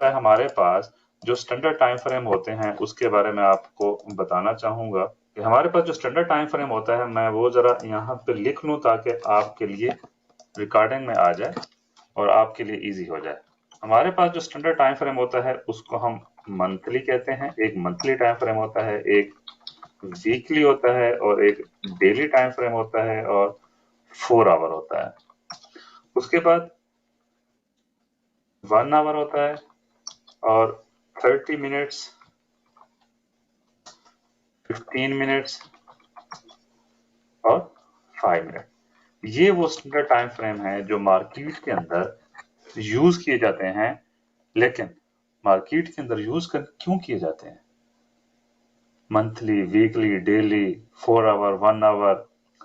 है हमारे पास जो स्टैंडर्ड टाइम फ्रेम होते हैं उसके बारे में आपको बताना चाहूंगा कि हमारे पास जो स्टैंडर्ड टाइम फ्रेम होता है, मैं वो जरा यहाँ पे लिख लूं ताकि आपके लिए रिकॉर्डिंग में आ जाए और आपके लिए इजी हो जाए। हमारे पास जो स्टैंडर्ड टाइम फ्रेम होता है उसको हम मंथली कहते हैं। एक मंथली टाइम फ्रेम होता है, एक वीकली होता है और एक डेली टाइम फ्रेम होता है और 4 आवर होता है। उसके बाद 1 आवर होता है और 30 मिनट्स, 15 मिनट्स और 5 मिनट। ये वो स्टैंडर्ड टाइम फ्रेम है जो मार्केट के अंदर यूज किए जाते हैं। लेकिन मार्केट के अंदर यूज क्यों किए जाते हैं? Monthly, weekly, daily, 4 hour, 1 hour,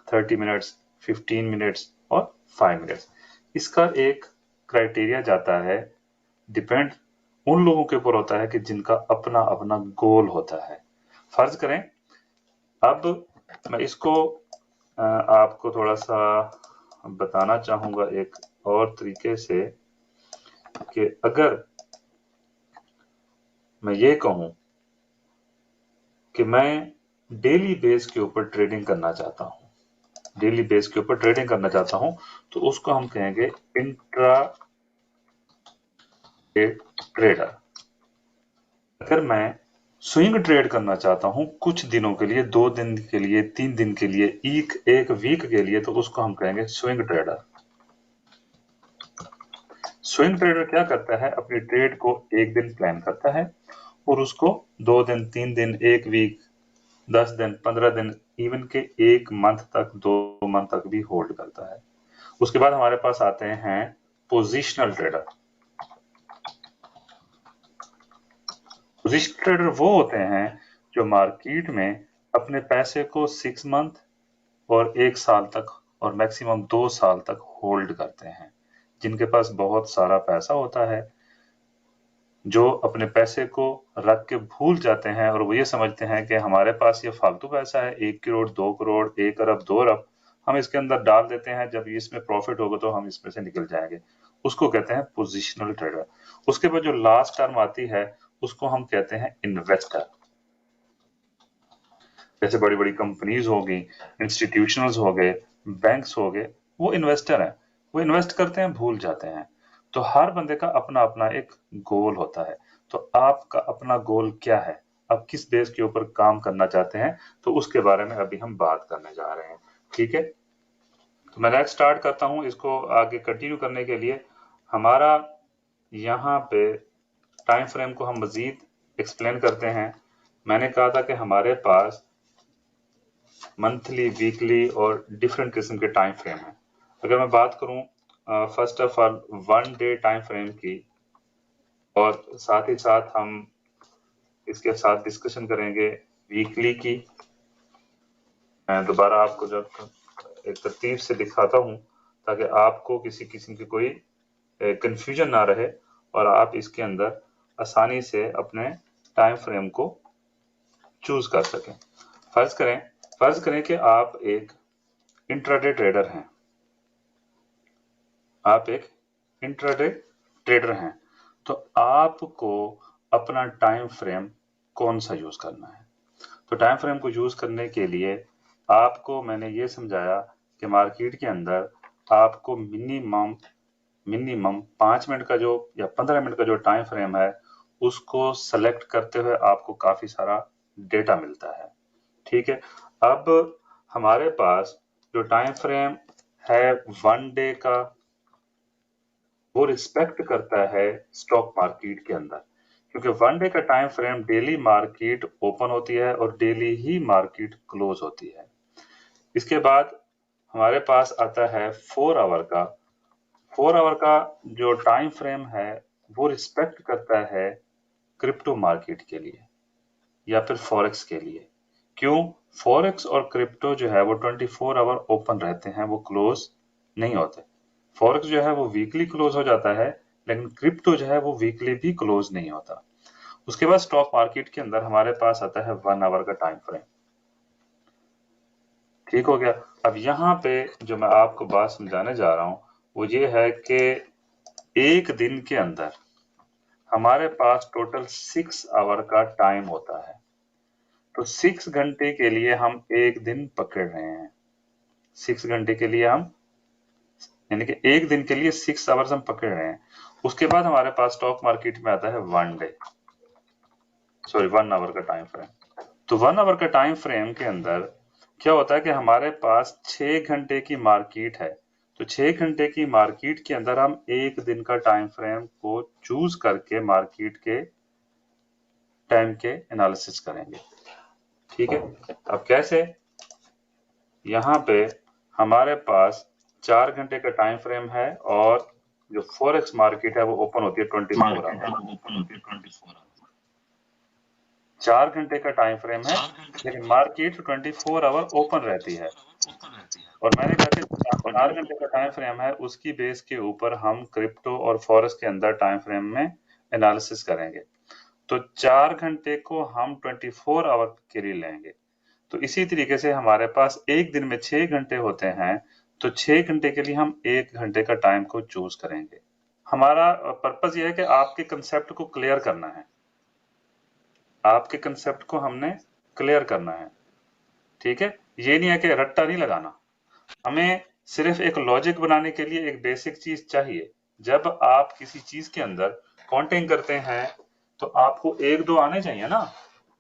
30 minutes, 15 minutes और 5 मिनट्स। इसका एक क्राइटेरिया जाता है, डिपेंड उन लोगों के ऊपर होता है कि जिनका अपना अपना गोल होता है। फर्ज करें, अब मैं इसको आपको थोड़ा सा बताना चाहूंगा एक और तरीके से कि अगर मैं ये कहूं कि मैं डेली बेस के ऊपर ट्रेडिंग करना चाहता हूं, डेली बेस के ऊपर ट्रेडिंग करना चाहता हूं, तो उसको हम कहेंगे इंट्रा डे ट्रेडर। अगर मैं स्विंग ट्रेड करना चाहता हूं कुछ दिनों के लिए, 2 दिन के लिए, 3 दिन के लिए, एक वीक के लिए, तो उसको हम कहेंगे स्विंग ट्रेडर। स्विंग ट्रेडर क्या करता है? अपनी ट्रेड को एक दिन प्लान करता है और उसको 2 दिन, 3 दिन, एक वीक, 10 दिन, 15 दिन, इवन के एक मंथ तक, 2 मंथ तक भी होल्ड करता है। उसके बाद हमारे पास आते हैं पोजिशनल ट्रेडर। पोजिशनल ट्रेडर वो होते हैं जो मार्केट में अपने पैसे को 6 मंथ और 1 साल तक और मैक्सिमम 2 साल तक होल्ड करते हैं, जिनके पास बहुत सारा पैसा होता है, जो अपने पैसे को रख के भूल जाते हैं और वो ये समझते हैं कि हमारे पास ये फालतू पैसा है, 1 करोड़, 2 करोड़, 1 अरब, 2 अरब, हम इसके अंदर डाल देते हैं, जब इसमें प्रॉफिट होगा तो हम इसमें से निकल जाएंगे। उसको कहते हैं पोजिशनल ट्रेडर। उसके बाद जो लास्ट टर्म आती है उसको हम कहते हैं इन्वेस्टर। जैसे बड़ी बड़ी कंपनीज हो गई, इंस्टीट्यूशनल्स हो गए, बैंक्स हो गए, वो इन्वेस्टर हैं, वो इन्वेस्ट करते हैं, भूल जाते हैं। तो हर बंदे का अपना अपना एक गोल होता है। तो आपका अपना गोल क्या है? आप किस बेस के ऊपर काम करना चाहते हैं? तो उसके बारे में अभी हम बात करने जा रहे हैं। ठीक है, तो मैं नेक्स्ट स्टार्ट करता हूं इसको आगे कंटिन्यू करने के लिए। हमारा यहाँ पे टाइम फ्रेम को हम मजीद एक्सप्लेन करते हैं। मैंने कहा था कि हमारे पास मंथली, वीकली और डिफरेंट किस्म के टाइम फ्रेम हैं। अगर मैं बात करूं first of all 1 day time frame की, और साथ ही साथ हम इसके साथ डिस्कशन करेंगे वीकली की। मैं दोबारा आपको जब एक तरतीब से दिखाता हूं ताकि आपको किसी किस्म की कोई कंफ्यूजन ना रहे और आप इसके अंदर आसानी से अपने टाइम फ्रेम को चूज कर सकें। फर्ज करें कि आप एक इंट्राडे ट्रेडर हैं। आप एक इंट्राडे ट्रेडर हैं, तो आपको अपना टाइम फ्रेम कौन सा यूज करना है? तो टाइम फ्रेम को यूज करने के लिए आपको मैंने ये समझाया कि मार्केट के अंदर आपको मिनिमम 5 मिनट का जो या 15 मिनट का जो टाइम फ्रेम है उसको सेलेक्ट करते हुए आपको काफी सारा डेटा मिलता है। ठीक है, अब हमारे पास जो टाइम फ्रेम है 1 डे का, वो रिस्पेक्ट करता है स्टॉक मार्केट के अंदर, क्योंकि 1 डे का time frame daily market open होती है और डेली ही मार्केट क्लोज होती है। इसके बाद हमारे पास आता है 4 आवर का। 4 आवर का जो टाइम फ्रेम है वो रिस्पेक्ट करता है क्रिप्टो मार्केट के लिए या फिर फॉरेक्स के लिए। क्यों? फॉरेक्स और क्रिप्टो जो है वो 24 आवर ओपन रहते हैं, वो क्लोज नहीं होते। फॉरेक्स जो है वो वीकली क्लोज हो जाता है, लेकिन क्रिप्टो जो है वो वीकली भी क्लोज नहीं होता। उसके बाद स्टॉक मार्केट के अंदर हमारे पास आता है 1 आवर का टाइम फ्रेम। ठीक हो गया। अब यहाँ पे जो मैं आपको बात समझाने जा रहा हूँ वो ये है कि एक दिन के अंदर हमारे पास टोटल 6 आवर का टाइम होता है। तो 6 घंटे के लिए हम एक दिन पकड़ रहे हैं। 6 घंटे के लिए हम, यानी कि एक दिन के लिए 6 आवर्स हम पकड़ रहे हैं। उसके बाद हमारे पास स्टॉक मार्केट में आता है 1 आवर का टाइम फ्रेम। तो 1 आवर का टाइम फ्रेम के अंदर क्या होता है कि हमारे पास 6 घंटे की मार्केट है। तो 6 घंटे की मार्केट के अंदर हम एक दिन का टाइम फ्रेम को चूज करके मार्केट के टाइम के एनालिसिस करेंगे। ठीक है, अब कैसे? यहाँ पे हमारे पास 4 घंटे का टाइम फ्रेम है और जो फॉरेक्स मार्केट है वो ओपन होती है 24 आवर। 4 घंटे का टाइम फ्रेम है, लेकिन मार्केट 24 आवर ओपन रहती है। और मैंने कहा कि 4 घंटे का टाइम फ्रेम है, उसकी बेस के ऊपर हम क्रिप्टो और फॉरेक्स के अंदर टाइम फ्रेम में एनालिसिस करेंगे। तो 4 घंटे को हम 24 आवर के लिए लेंगे। तो इसी तरीके से हमारे पास एक दिन में 6 घंटे होते हैं, तो 6 घंटे के लिए हम 1 घंटे का टाइम को चूज करेंगे। हमारा पर्पस यह है कि आपके कंसेप्ट को क्लियर करना है। आपके कंसेप्ट को हमने क्लियर करना है। ठीक है, ये नहीं है कि रट्टा नहीं लगाना। हमें सिर्फ एक लॉजिक बनाने के लिए एक बेसिक चीज चाहिए। जब आप किसी चीज के अंदर काउंटिंग करते हैं तो आपको 1 2 आने चाहिए ना।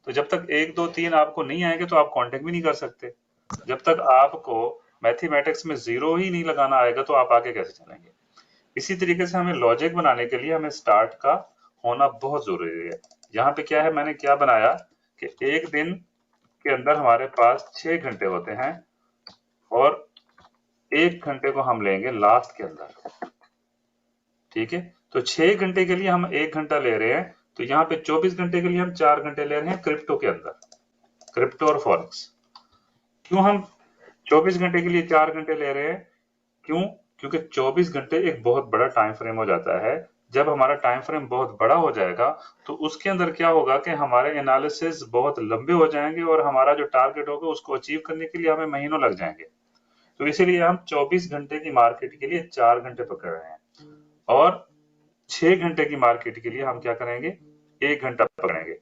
तो जब तक 1 2 3 आपको नहीं आएंगे तो आप काउंटिंग भी नहीं कर सकते। जब तक आपको मैथमेटिक्स में 0 ही नहीं लगाना आएगा तो आप आगे कैसे चलेंगे? इसी तरीके से हमें लॉजिक बनाने के लिए हमें स्टार्ट का होना बहुत जरूरी है। यहाँ पे क्या है, मैंने क्या बनाया कि एक दिन के अंदर हमारे पास 6 घंटे होते हैं और 1 घंटे को हम लेंगे लास्ट के अंदर। ठीक है, तो 6 घंटे के लिए हम 1 घंटा ले रहे हैं, तो यहाँ पे 24 घंटे के लिए हम 4 घंटे ले रहे हैं क्रिप्टो के अंदर, क्रिप्टो और फॉरेक्स। क्यों हम 24 घंटे के लिए 4 घंटे ले रहे हैं? क्यों? क्योंकि 24 घंटे एक बहुत बड़ा टाइम फ्रेम हो जाता है। जब हमारा टाइम फ्रेम बहुत बड़ा हो जाएगा तो उसके अंदर क्या होगा कि हमारे एनालिसिस बहुत लंबे हो जाएंगे और हमारा जो टारगेट होगा उसको अचीव करने के लिए हमें महीनों लग जाएंगे। तो इसीलिए हम 24 घंटे की मार्केट के लिए 4 घंटे पकड़ रहे हैं और 6 घंटे की मार्केट के लिए हम क्या करेंगे? 1 घंटा पकड़ेंगे।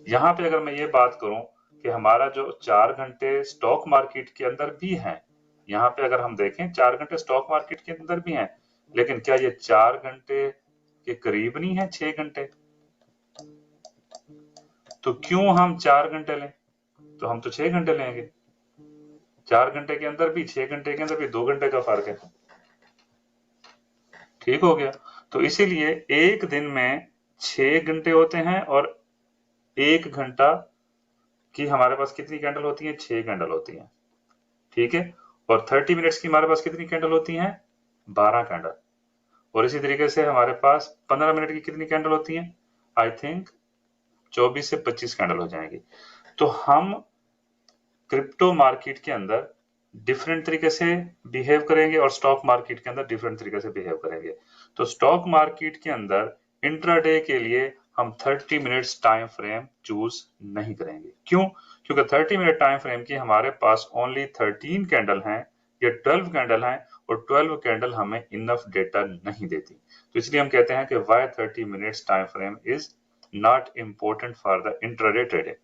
यहाँ पे अगर मैं ये बात करूं कि हमारा जो 4 घंटे स्टॉक मार्केट के अंदर भी है, यहाँ पे अगर हम देखें 4 घंटे स्टॉक मार्केट के अंदर भी हैं, लेकिन क्या ये 4 घंटे के करीब नहीं है 6 घंटे? तो क्यों हम 4 घंटे लें? तो हम तो 6 घंटे लेंगे। 4 घंटे के अंदर भी 6 घंटे के अंदर भी 2 घंटे का फर्क है। ठीक हो गया? तो इसीलिए एक दिन में 6 घंटे होते हैं और 1 घंटा की हमारे पास कितनी कैंडल होती है? 6 कैंडल होती है। ठीक है, और 30 मिनट्स की हमारे पास कितनी कैंडल होती हैं? 12 कैंडल। और इसी तरीके से हमारे पास 15 मिनट की कितनी कैंडल होती हैं? आई थिंक 24 से 25 कैंडल हो जाएंगी। तो हम क्रिप्टो मार्केट के अंदर डिफरेंट तरीके से बिहेव करेंगे और स्टॉक मार्केट के अंदर डिफरेंट तरीके से बिहेव करेंगे। तो स्टॉक मार्केट के अंदर इंट्राडे के लिए हम 30 मिनट्स टाइम फ्रेम चूज नहीं करेंगे। क्यों? क्योंकि 30 मिनट टाइम फ्रेम की हमारे पास ओनली 13 कैंडल हैं या 12 कैंडल हैं और 12 कैंडल हमें इनफ डेटा नहीं देती। तो इसलिए हम कहते हैं कि why 30 minutes time frame is not important for the intraday trading.